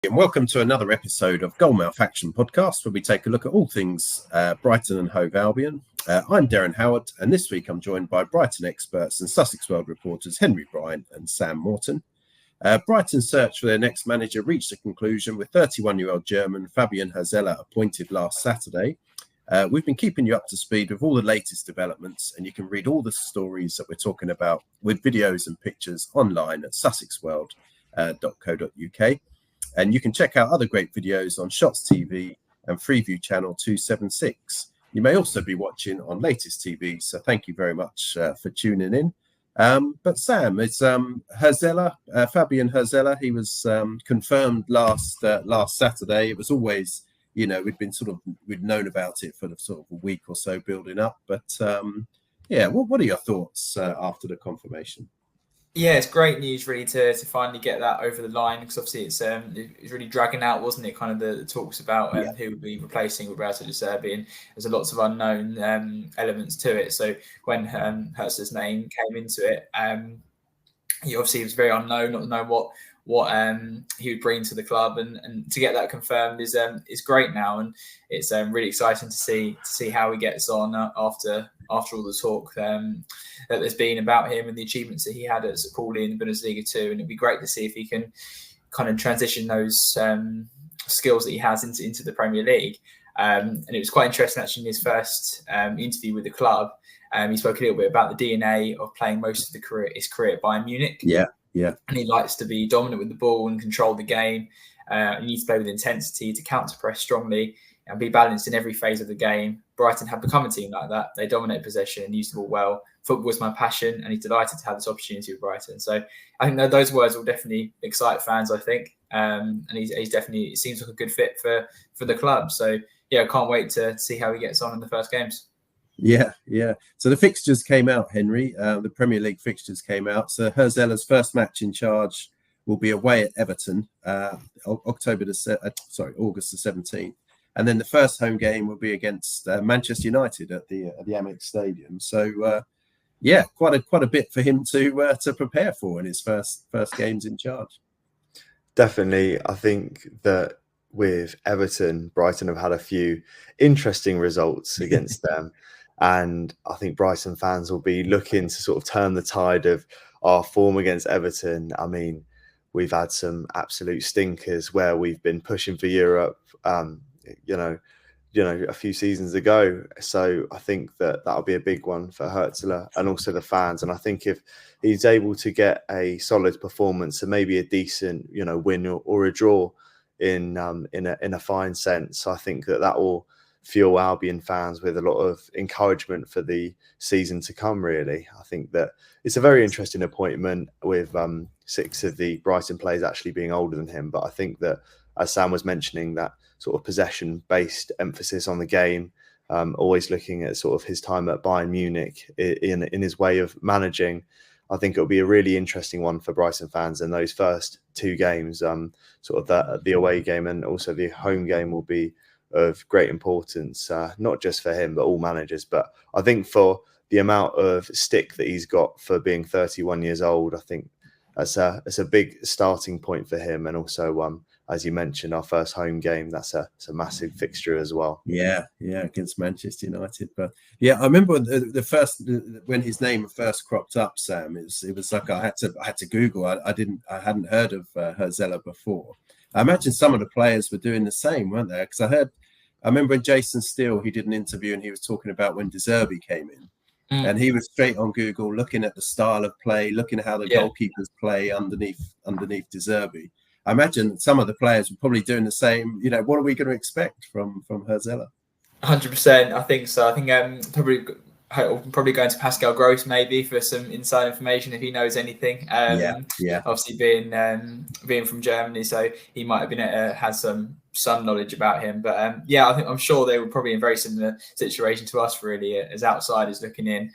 And welcome to another episode of Gull-Mouth Action podcast, where we take a look at all things Brighton and Hove Albion. I'm Derren Howard, and this week I'm joined by Brighton experts and Sussex World reporters Henry Bryant and Sam Morton. Brighton's search for their next manager reached a conclusion with 31-year-old German Fabian Hurzeler appointed last Saturday. We've been keeping you up to speed with all the latest developments, and you can read all the stories that we're talking about with videos and pictures online at sussexworld.co.uk. And you can check out other great videos on Shots TV and Freeview Channel 276. You may also be watching on Latest TV, so thank you very much for tuning in. But Sam, it's Hurzeler, Fabian Hurzeler. He was confirmed last Saturday. It was always, we'd known about it for the sort of a week or so building up. But what are your thoughts after the confirmation? Yeah, it's great news really to finally get that over the line, because obviously it's really dragging out, wasn't it? Kind of the talks about who would be replacing Roberto De Zerbi, and there's lots of unknown elements to it. So when Hurzeler's name came into it, he obviously was very unknown, not knowing what he would bring to the club, and to get that confirmed is great now, and it's really exciting to see how he gets on after all the talk that there's been about him and the achievements that he had at St. Pauli in Bundesliga 2, and it'd be great to see if he can kind of transition those skills that he has into the Premier League. And it was quite interesting actually in his first interview with the club. He spoke a little bit about the DNA of playing most of his career at Bayern Munich. Yeah. And he likes to be dominant with the ball and control the game. He needs to play with intensity, to counter press strongly and be balanced in every phase of the game. Brighton have become a team like that. They dominate possession and use the ball well. Football is my passion, and he's delighted to have this opportunity with Brighton. So I think that those words will definitely excite fans, I think. And he's definitely, it seems like a good fit for the club. So yeah, I can't wait to see how he gets on in the first games. Yeah. So the fixtures came out, Henry. The Premier League fixtures came out. So Hurzeler's first match in charge will be away at Everton, August the 17th, and then the first home game will be against Manchester United at the Amex Stadium. So quite a bit for him to prepare for in his first games in charge. Definitely, I think that with Everton, Brighton have had a few interesting results against them. And I think Brighton fans will be looking to sort of turn the tide of our form against Everton. I mean, we've had some absolute stinkers where we've been pushing for Europe, a few seasons ago. So I think that'll be a big one for Hurzeler and also the fans. And I think if he's able to get a solid performance and maybe a decent, win or a draw in a fine sense, I think that will fuel Albion fans with a lot of encouragement for the season to come, really. I think that it's a very interesting appointment with 6 of the Brighton players actually being older than him. But I think that, as Sam was mentioning, that sort of possession-based emphasis on the game, always looking at sort of his time at Bayern Munich in his way of managing, I think it'll be a really interesting one for Brighton fans. And those first 2 games, sort of the away game and also the home game, will be of great importance, not just for him, but all managers. But I think for the amount of stick that he's got for being 31 years old, I think that's a big starting point for him. And also, as you mentioned, our first home game, that's a massive fixture as well. Yeah, against Manchester United. But yeah, I remember the first, when his name first cropped up, Sam, it was like I had to Google. I hadn't heard of Hurzeler before. I imagine some of the players were doing the same, weren't they? Because I remember when Jason Steele, he did an interview and he was talking about when De Zerbi came in. And he was straight on Google, looking at the style of play, looking at how the goalkeepers play underneath De Zerbi. I imagine some of the players were probably doing the same. What are we going to expect from Hurzeler? 100%, I think so. I think probably going to Pascal Gross maybe for some inside information if he knows anything. Obviously being from Germany, so he might have been has some knowledge about him. But I'm sure they were probably in a very similar situation to us, really, as outsiders looking in,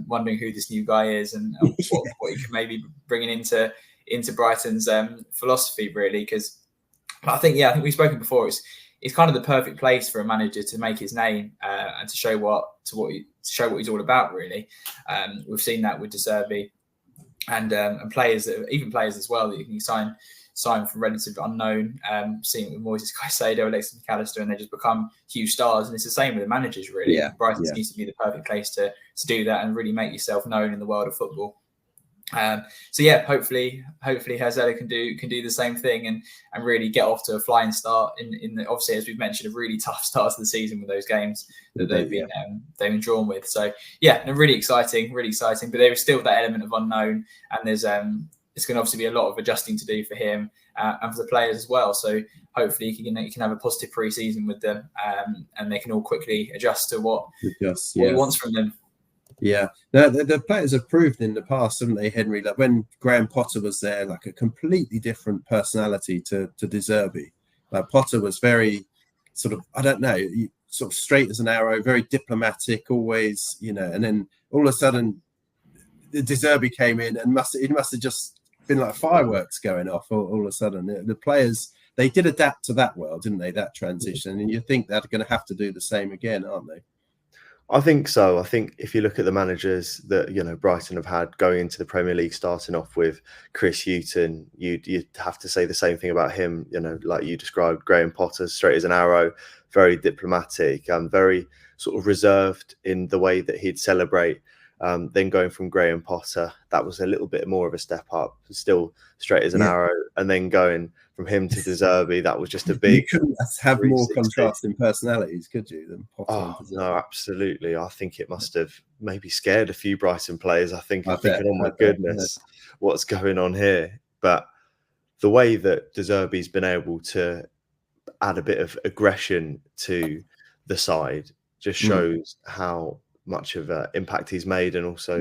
wondering who this new guy is and what he could maybe bringing into Brighton's philosophy, really. Because I think we've spoken before. It's kind of the perfect place for a manager to make his name and to show what he's all about, really. We've seen that with De Zerbi and players as well that you can sign signed from relative unknown, seeing with Moises Caicedo, Alexis McAllister, and they just become huge stars. And it's the same with the managers, really. Yeah. Brighton seems to be the perfect place to do that and really make yourself known in the world of football. So yeah, hopefully Hurzeler can do the same thing and really get off to a flying start in the, obviously, as we've mentioned, a really tough start to the season with those games that they've been drawn with. So yeah, really exciting, but there is still that element of unknown, and there's it's going to obviously be a lot of adjusting to do for him and for the players as well. So hopefully he can have a positive pre-season with them, and they can all quickly adjust to what he wants from them. Yeah, the players have proved in the past, haven't they, Henry? Like when Graham Potter was there, like a completely different personality to De Zerbi. Like Potter was very sort of, I don't know, sort of straight as an arrow, very diplomatic, always, and then all of a sudden De Zerbi came in and it must have just been like fireworks going off all of a sudden. The players, they did adapt to that world, didn't they, that transition? And you think they're going to have to do the same again, aren't they? I think so. I think if you look at the managers that Brighton have had going into the Premier League, starting off with Chris Hughton, you'd have to say the same thing about him. Like you described, Graham Potter, straight as an arrow, very diplomatic, very sort of reserved in the way that he'd celebrate. Then going from Graham Potter, that was a little bit more of a step up, still straight as an arrow, and then going from him to De Zerbi, that was just a big. You couldn't have more contrasting personalities, could you? Than Potter and De Zerbi? No, absolutely. I think it must have maybe scared a few Brighton players. I'm thinking, oh my goodness, what's going on here? But the way that De Zerbi's been able to add a bit of aggression to the side just shows how much of an impact he's made, and also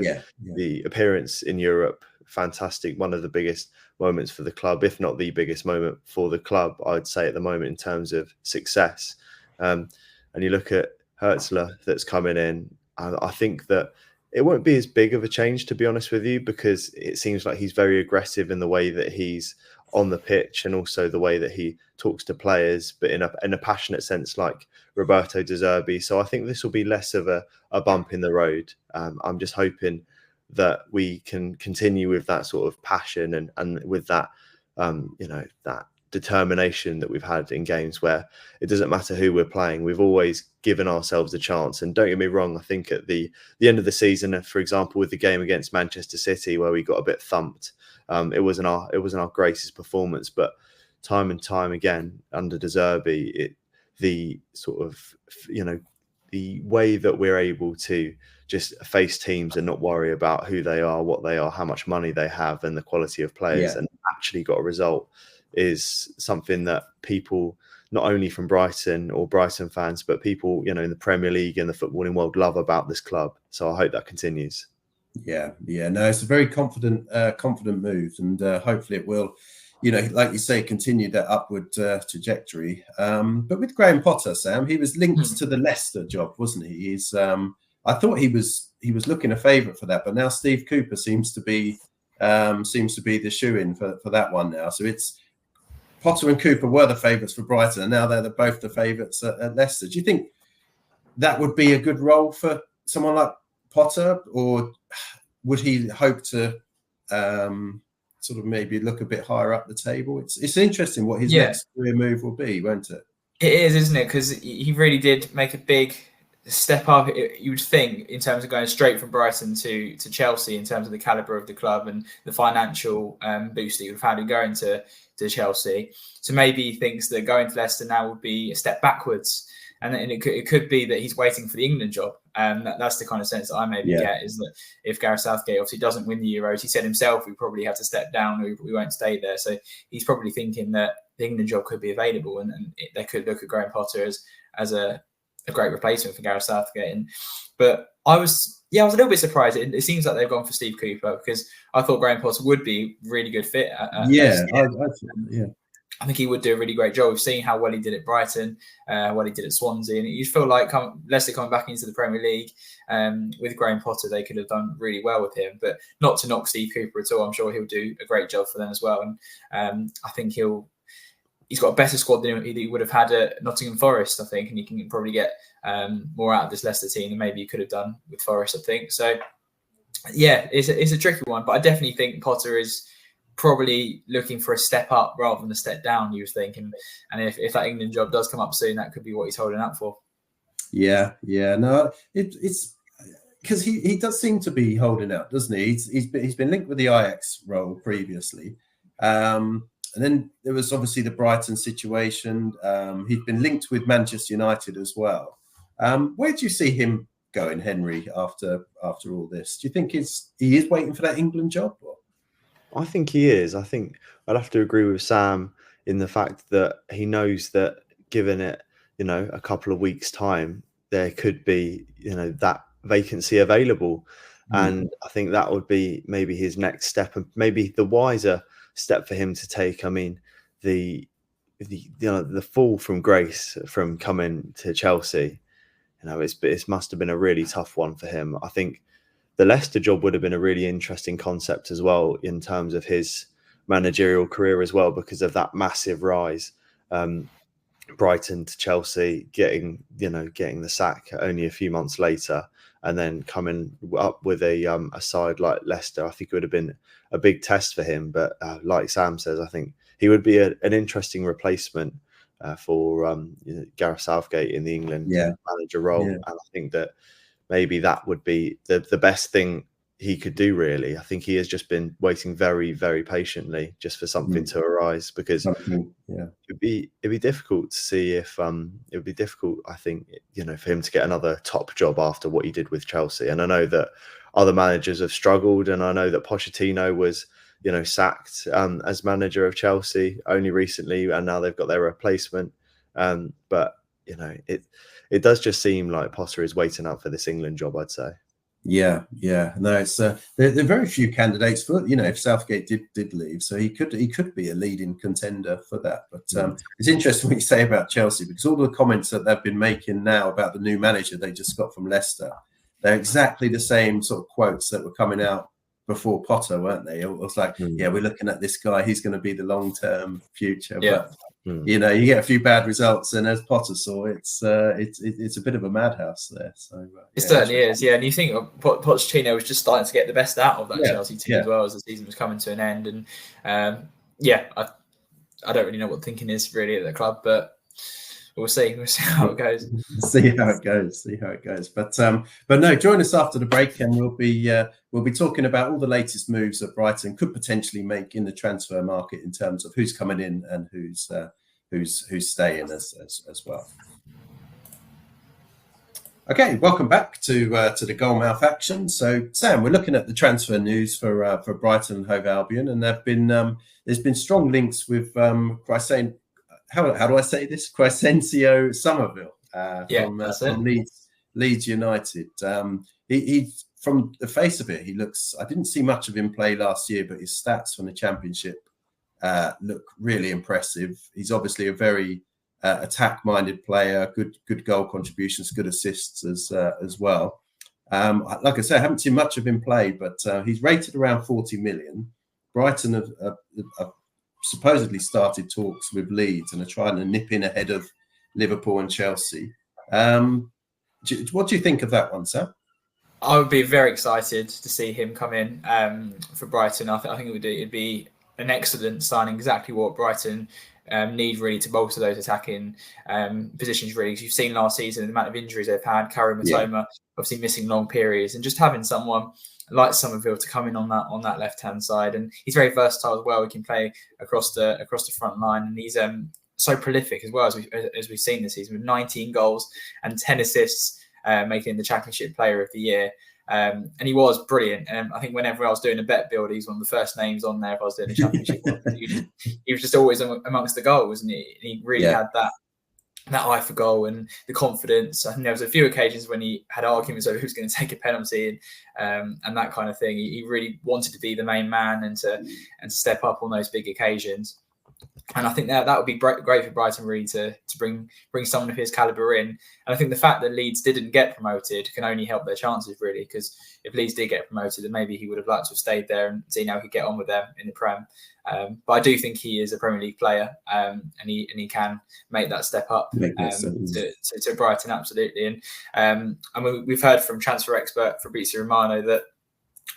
the appearance in Europe, fantastic. One of the biggest moments for the club, if not the biggest moment for the club, I'd say at the moment in terms of success. And you look at Hurzeler that's coming in, I think that it won't be as big of a change, to be honest with you, because it seems like he's very aggressive in the way that he's on the pitch, and also the way that he talks to players, but in a passionate sense, like Roberto De Zerbi. So I think this will be less of a bump in the road. I'm just hoping that we can continue with that sort of passion and with that, that determination that we've had in games where it doesn't matter who we're playing. We've always given ourselves a chance. And don't get me wrong, I think at the end of the season, for example, with the game against Manchester City, where we got a bit thumped, it wasn't our greatest performance, but time and time again under De Zerbi, the sort of, the way that we're able to just face teams and not worry about who they are, what they are, how much money they have, and the quality of players, and actually got a result, is something that people, not only from Brighton or Brighton fans, but people, in the Premier League and the footballing world, love about this club. So I hope that continues. No, it's a very confident move, and hopefully it will, like you say, continue that upward trajectory. But with Graham Potter, Sam, he was linked to the Leicester job, wasn't he? He's I thought he was looking a favourite for that, but now Steve Cooper seems to be the shoe-in for that one now. So it's Potter and Cooper were the favourites for Brighton, and now they're both the favourites at Leicester. Do you think that would be a good role for someone like Potter, or would he hope to sort of maybe look a bit higher up the table? It's interesting what his next career move will be, won't it? It is, isn't it? Because he really did make a big step up, you would think, in terms of going straight from Brighton to Chelsea, in terms of the calibre of the club and the financial boost that you would have had in going to Chelsea. So maybe he thinks that going to Leicester now would be a step backwards. And it could be that he's waiting for the England job. That's the kind of sense that I maybe get, is that if Gareth Southgate obviously doesn't win the Euros, he said himself we probably have to step down, we won't stay there. So he's probably thinking that the England job could be available, and they could look at Graham Potter as a great replacement for Gareth Southgate. But I was a little bit surprised. It seems like they've gone for Steve Cooper, because I thought Graham Potter would be a really good fit. I think he would do a really great job. We've seen how well he did at Brighton, what he did at Swansea, and you feel like Leicester coming back into the Premier League with Graham Potter, they could have done really well with him. But not to knock Steve Cooper at all, I'm sure he'll do a great job for them as well. And I think he's got a better squad than he would have had at Nottingham Forest, I think, and he can probably get more out of this Leicester team than maybe he could have done with Forest, I think. So, yeah, it's a tricky one, but I definitely think Potter is probably looking for a step up rather than a step down, you was thinking. And if that England job does come up soon, that could be what he's holding out for. Yeah. No, it's because he does seem to be holding out, doesn't he? He's been linked with the Ajax role previously. And then there was obviously the Brighton situation. He'd been linked with Manchester United as well. Where do you see him going, Henry, after all this? Do you think he is waiting for that England job? Or? I think he is. I think I'd have to agree with Sam in the fact that he knows that given it, a couple of weeks' time, there could be, that vacancy available. And I think that would be maybe his next step, and maybe the wiser step for him to take. I mean, the fall from grace from coming to Chelsea, it must have been a really tough one for him. I think the Leicester job would have been a really interesting concept as well in terms of his managerial career as well, because of that massive rise. Brighton to Chelsea, getting the sack only a few months later, and then coming up with a side like Leicester. I think it would have been a big test for him. But like Sam says, I think he would be an interesting replacement for Gareth Southgate in the England manager role. Yeah. And I think that maybe that would be the best thing he could do, really. I think he has just been waiting very, very patiently just for something to arise, because it'd be difficult to see if it would be difficult, I think, for him to get another top job after what he did with Chelsea. And I know that other managers have struggled, and I know that Pochettino was sacked as manager of Chelsea only recently, and now they've got their replacement. But it does just seem like Potter is waiting up for this England job, I'd say. Yeah. No, it's there are very few candidates for if Southgate did leave, so he could be a leading contender for that. But it's interesting what you say about Chelsea, because all the comments that they've been making now about the new manager they just got from Leicester, they're exactly the same sort of quotes that were coming out before Potter, weren't they? It was like, we're looking at this guy, he's going to be the long-term future. Yeah. But you get a few bad results, and as Potter saw, it's a bit of a madhouse there. So it certainly is, and you think Pochettino was just starting to get the best out of that Chelsea team as well, as the season was coming to an end. And I don't really know what thinking is really at the club, but we'll see how it goes. See how it goes. But no, join us after the break, and we'll be talking about all the latest moves that Brighton could potentially make in the transfer market in terms of who's coming in and who's staying as well. Okay, welcome back to the Gull-Mouth Action. So, Sam, we're looking at the transfer news for Brighton and Hove Albion, and there's been strong links with Crysencio. How do I say this? Crysencio Summerville from Leeds United. He from the face of it, he looks. I didn't see much of him play last year, but his stats from the Championship look really impressive. He's obviously a very attack-minded player. Good goal contributions, good assists as well. Like I say, I haven't seen much of him play, but he's rated around 40 million. Brighton have supposedly started talks with Leeds and are trying to nip in ahead of Liverpool and Chelsea. What do you think of that one, Sam? I would be very excited to see him come in for Brighton. I think it'd be an excellent signing, exactly what Brighton need really to bolster those attacking positions really. Because you've seen last season the amount of injuries they've had, Karim Matoma obviously missing long periods, and just having someone like Summerville to come in on that left-hand side. And he's very versatile as well. He can play across the front line, and he's so prolific as well, as we've seen this season, with 19 goals and 10 assists, making him the Championship Player of the Year. And he was brilliant. And I think whenever I was doing a bet build, he's one of the first names on there if I was doing a Championship. He was just always amongst the goals, and he really had that eye for goal and the confidence. I think there was a few occasions when he had arguments over who's going to take a penalty and that kind of thing. He really wanted to be the main man and to step up on those big occasions. And I think that would be great for Brighton really to bring someone of his calibre in. And I think the fact that Leeds didn't get promoted can only help their chances really, because if Leeds did get promoted, then maybe he would have liked to have stayed there and seen how he could get on with them in the Prem. But I do think he is a Premier League player, and he can make that step up to Brighton, absolutely. And I mean, we've heard from transfer expert Fabrizio Romano that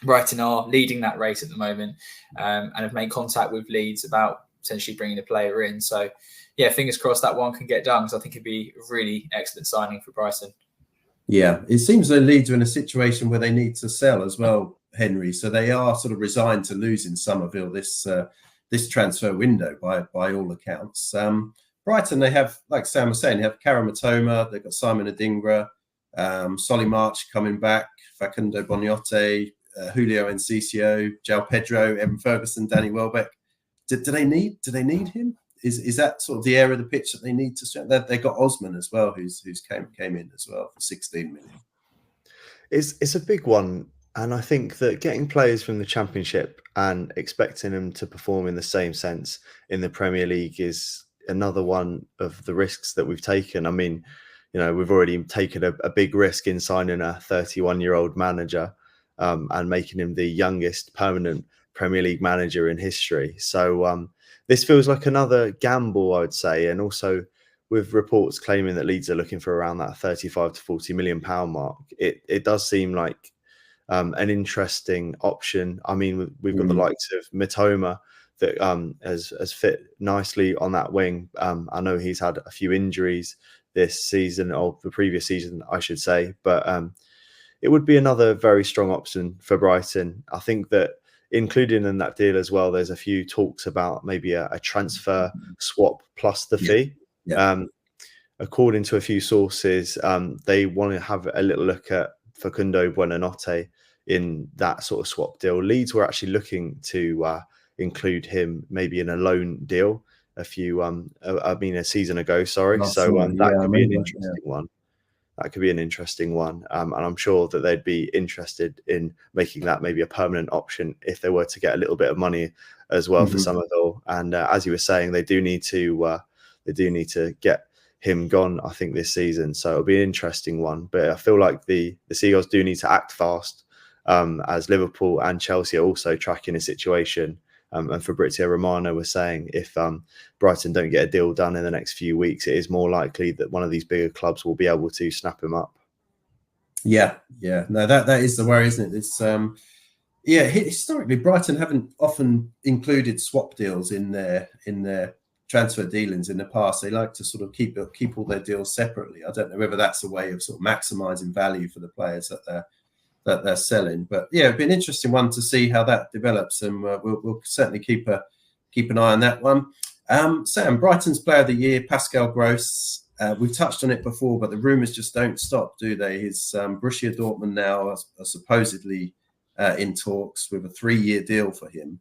Brighton are leading that race at the moment, and have made contact with Leeds about potentially bringing a player in. So, yeah, fingers crossed that one can get done, because I think it'd be a really excellent signing for Brighton. Yeah, it seems that Leeds are in a situation where they need to sell as well, Henry. So they are sort of resigned to losing Summerville this transfer window by all accounts. Brighton, they have, like Sam was saying, they have Kara Matoma, they've got Simon Adingra, Solly March coming back, Facundo Boniote, Julio Encicio, João Pedro, Evan Ferguson, Danny Welbeck. Do they need him? Is that sort of the area of the pitch that they need to strengthen? They got Osman as well, who's came in as well for 16 million. It's a big one, and I think that getting players from the Championship and expecting them to perform in the same sense in the Premier League is another one of the risks that we've taken. I mean, we've already taken a big risk in signing a 31-year-old manager and making him the youngest permanent Premier League manager in history. So this feels like another gamble, I would say. And also with reports claiming that Leeds are looking for around that 35 to 40 million pound mark, it does seem like an interesting option. I mean, we've got the likes of Mitoma that has fit nicely on that wing. I know he's had a few injuries this season, or the previous season, I should say, but it would be another very strong option for Brighton. I think that including in that deal as well, there's a few talks about maybe a transfer swap plus the fee. Yeah. According to a few sources, they want to have a little look at Facundo Buonanotte in that sort of swap deal. Leeds were actually looking to include him maybe in a loan deal a season ago. Sorry, that could be an interesting one. That could be an interesting one, and I'm sure that they'd be interested in making that maybe a permanent option if they were to get a little bit of money as well for Summerville. And as you were saying, they do need to get him gone, I think, this season. So it'll be an interesting one. But I feel like the Seagulls do need to act fast, as Liverpool and Chelsea are also tracking the situation. And Fabrizio Romano was saying if Brighton don't get a deal done in the next few weeks, it is more likely that one of these bigger clubs will be able to snap him up. Yeah. No, that is the worry, isn't it? It's historically Brighton haven't often included swap deals in their transfer dealings in the past. They like to sort of keep all their deals separately. I don't know whether that's a way of sort of maximising value for the players that they're selling. But yeah, it'd be an interesting one to see how that develops, and we'll certainly keep an eye on that one. Sam, Brighton's Player of the Year, Pascal Gross. We've touched on it before, but the rumours just don't stop, do they? His Borussia Dortmund now are supposedly in talks with a 3-year deal for him.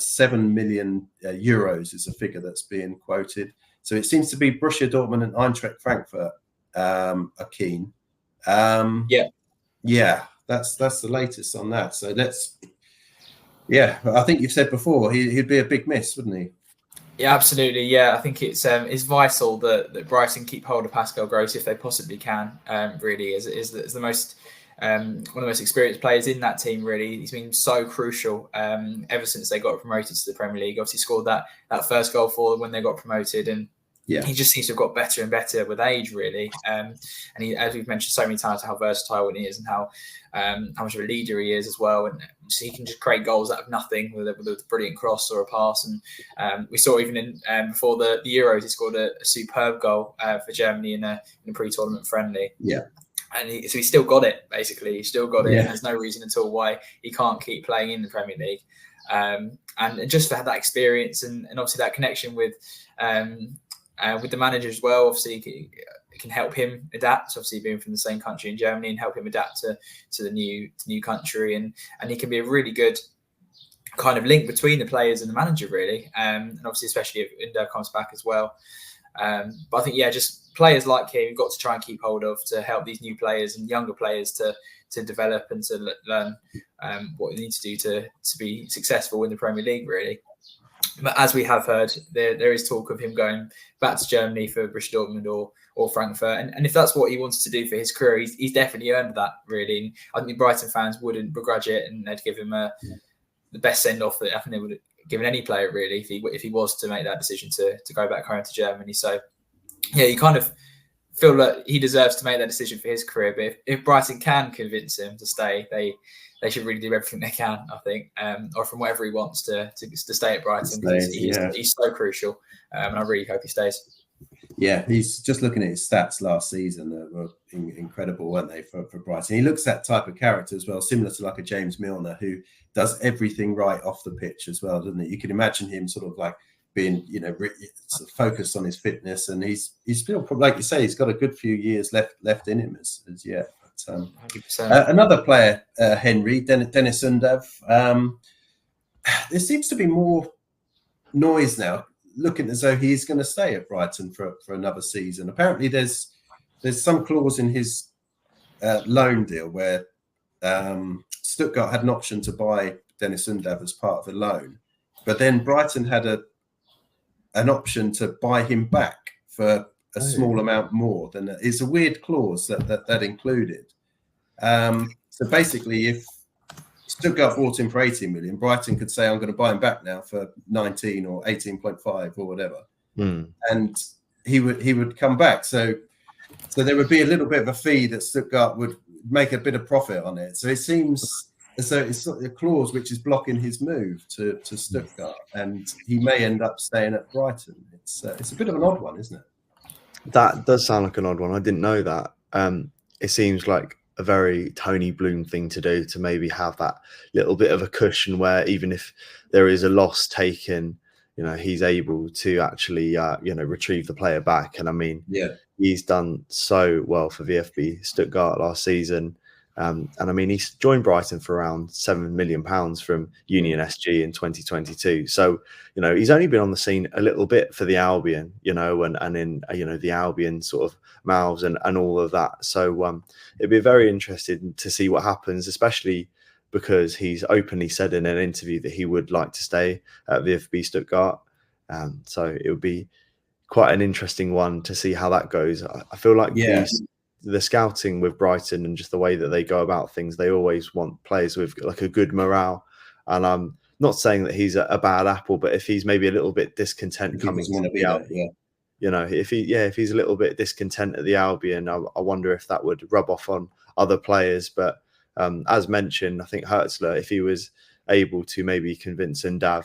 7 million euros is a figure that's being quoted. So it seems to be Borussia Dortmund and Eintracht Frankfurt are keen. Yeah, that's the latest on that. So I think you've said before he'd be a big miss, wouldn't he? Yeah, absolutely. Yeah, I think it's vital that Brighton keep hold of Pascal Gross if they possibly can. Really, is the most one of the most experienced players in that team. Really, he's been so crucial ever since they got promoted to the Premier League. Obviously, scored that first goal for them when they got promoted, and he just seems to have got better and better with age, really. And he, as we've mentioned so many times, how versatile he is and how much of a leader he is as well. And so he can just create goals out of nothing with a brilliant cross or a pass. And we saw even in before the Euros, he scored a superb goal for Germany in a pre-tournament friendly. Yeah. And so he's still got it, basically. He's still got it. And there's no reason at all why he can't keep playing in the Premier League. And just to have that experience and obviously that connection with the manager as well, obviously it can help him adapt. Obviously, being from the same country in Germany, and help him adapt to the new country, and he can be a really good kind of link between the players and the manager, really. And obviously, especially if Inder comes back as well. But I think just players like him, you've got to try and keep hold of to help these new players and younger players to develop and to learn what they need to do to be successful in the Premier League, really. But as we have heard, there is talk of him going back to Germany for Borussia Dortmund or Frankfurt. And if that's what he wanted to do for his career, he's definitely earned that, really. And I think Brighton fans wouldn't begrudge it, and they'd give him the best send-off that I think they would have given any player, really, if he was to make that decision to go back home to Germany. So, yeah, you kind of feel that he deserves to make that decision for his career. But if Brighton can convince him to stay, they should really do everything they can, I think, or from whatever he wants to stay at Brighton, because he's so crucial, and I really hope he stays. Yeah, he's just looking at his stats last season that were incredible, weren't they, for Brighton? He looks that type of character as well, similar to like a James Milner, who does everything right off the pitch as well, doesn't he? You can imagine him sort of like being, sort of focused on his fitness, and he's still, like you say, he's got a good few years left in him as yet. But, another player, Henry, Dennis Undav. There seems to be more noise now, looking as though he's going to stay at Brighton for another season. Apparently, there's some clause in his loan deal where Stuttgart had an option to buy Dennis Undav as part of the loan, but then Brighton had an option to buy him back for a small amount more than that. It's a weird clause that included. So basically, if Stuttgart bought him for 18 million, Brighton could say, I'm going to buy him back now for 19 or 18.5 or whatever. And he would come back. So there would be a little bit of a fee that Stuttgart would make a bit of profit on it. So it seems as though it's a clause which is blocking his move to Stuttgart, and he may end up staying at Brighton. It's a bit of an odd one, isn't it? That does sound like an odd one. I didn't know that. It seems like a very Tony Bloom thing to do, to maybe have that little bit of a cushion where even if there is a loss taken, he's able to actually, retrieve the player back. And I mean, he's done so well for VfB Stuttgart last season. And I mean, he's joined Brighton for around £7 million from Union SG in 2022. So, he's only been on the scene a little bit for the Albion, and in, the Albion sort of mouths and all of that. So it'd be very interesting to see what happens, especially because he's openly said in an interview that he would like to stay at VfB Stuttgart. So it would be quite an interesting one to see how that goes. I feel like the scouting with Brighton and just the way that they go about things, they always want players with like a good morale. And I'm not saying that he's a bad apple, but if he's maybe a little bit discontent coming to the Albion, if he's a little bit discontent at the Albion, I wonder if that would rub off on other players. But as mentioned, I think Hurzeler, if he was able to maybe convince Undav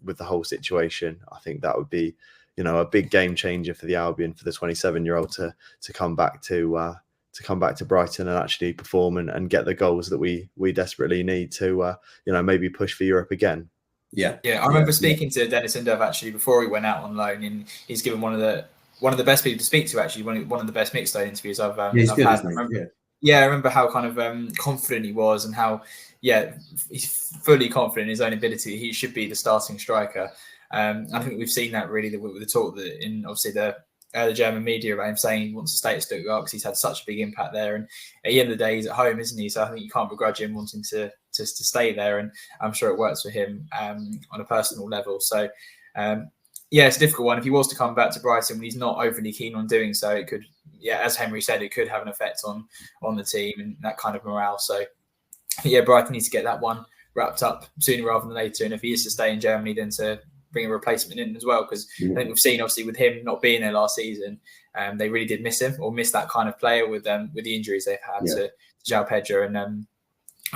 with the whole situation, I think that would be a big game changer for the Albion, for the 27-year-old to come back to Brighton and actually perform and get the goals that we desperately need to maybe push for Europe again. I remember speaking to Dennis Undav actually before he went out on loan, and he's given one of the best people to speak to, actually, one of the best mixed zone interviews I've had. I remember how kind of confident he was, and how he's fully confident in his own ability. He should be the starting striker. I think we've seen that really with the talk that in obviously the German media about him saying he wants to stay at Stuttgart because he's had such a big impact there. And at the end of the day, he's at home, isn't he? So I think you can't begrudge him wanting to stay there. And I'm sure it works for him on a personal level. So, it's a difficult one. If he was to come back to Brighton when he's not overly keen on doing so, it could, as Henry said, it could have an effect on the team and that kind of morale. So, Brighton needs to get that one wrapped up sooner rather than later. And if he is to stay in Germany, then to bring a replacement in as well, because I think we've seen obviously with him not being there last season, they really did miss him, or miss that kind of player with the injuries they've had to João Pedro and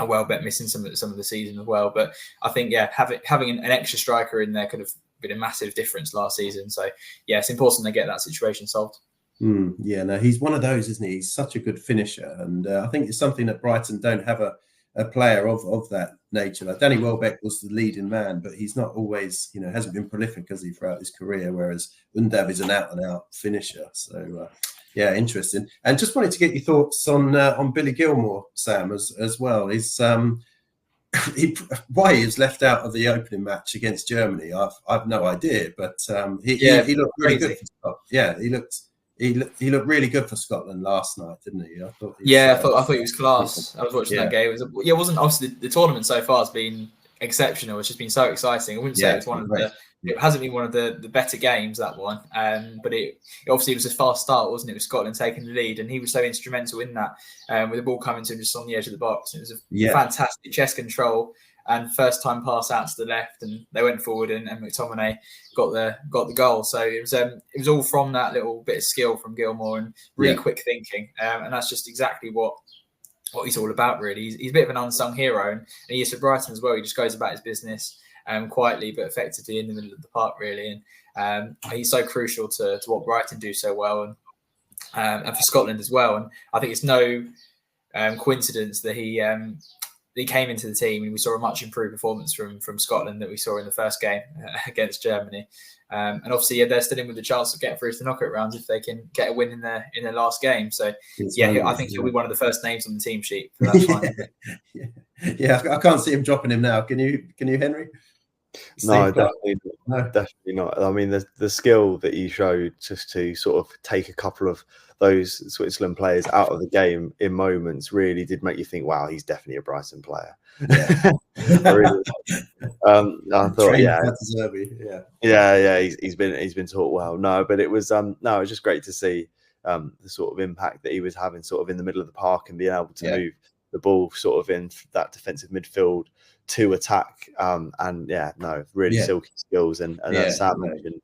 Welbeck missing some of the season as well. But I think having an extra striker in there could have been a massive difference last season. So it's important they get that situation solved. He's one of those, isn't he? He's such a good finisher, and I think it's something that Brighton don't have a player of that nature. Like Danny Welbeck was the leading man, but he's not always, hasn't been prolific, has he, throughout his career, whereas Undav is an out-and-out finisher. So, interesting. And just wanted to get your thoughts on Billy Gilmour, Sam, as well. He's why he was left out of the opening match against Germany, I've no idea, but he looked really good for Scotland. He looked really good for Scotland last night, didn't he? I thought he was class. I was watching that game. It wasn't obviously the tournament so far has been exceptional. It's just been so exciting. I wouldn't say it's it hasn't been one of the better games, that one. But it obviously was a fast start, wasn't it, with Scotland taking the lead, and he was so instrumental in that, with the ball coming to him just on the edge of the box. It was a fantastic chest control. and first time pass out to the left, and they went forward, and McTominay got the goal. So it was all from that little bit of skill from Gilmour and really quick thinking, and that's just exactly what he's all about, really. He's a bit of an unsung hero, and he is for Brighton as well. He just goes about his business quietly but effectively in the middle of the park, really, and he's so crucial to what Brighton do so well, and for Scotland as well. And I think it's no coincidence that he came into the team, and we saw a much improved performance from Scotland that we saw in the first game against Germany. And obviously, they're still in with the chance of getting through to the knockout rounds if they can get a win in their last game. So, I think he'll be one of the first names on the team sheet for that final. Yeah, I can't see him dropping him now. Can you, Henry? No, definitely not. I mean, the skill that he showed just to sort of take a couple of those Switzerland players out of the game in moments really did make you think, wow, he's definitely a Brighton player. Yeah. I thought, he's been taught well. No, but it was it was just great to see the sort of impact that he was having sort of in the middle of the park and being able to move the ball sort of in that defensive midfield to attack, really silky skills, and as Sam mentioned,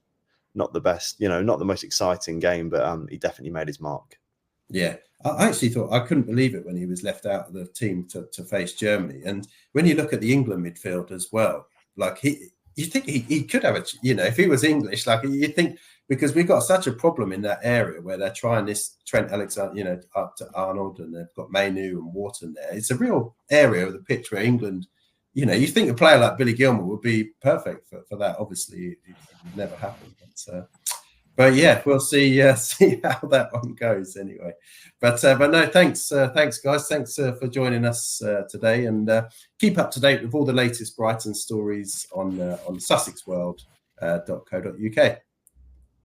not the best, not the most exciting game, but he definitely made his mark. Yeah, I actually thought, I couldn't believe it when he was left out of the team to face Germany. And when you look at the England midfield as well, like you think he could have if he was English, like you think, because we've got such a problem in that area where they're trying this Trent Alexander, up to Arnold, and they've got Mainu and Morton there. It's a real area of the pitch where England, you think a player like Billy Gilmour would be perfect for that. Obviously, it would never happen. But yeah, we'll see how that one goes anyway. But no, thanks guys. Thanks for joining us today, and keep up to date with all the latest Brighton stories on sussexworld.co.uk.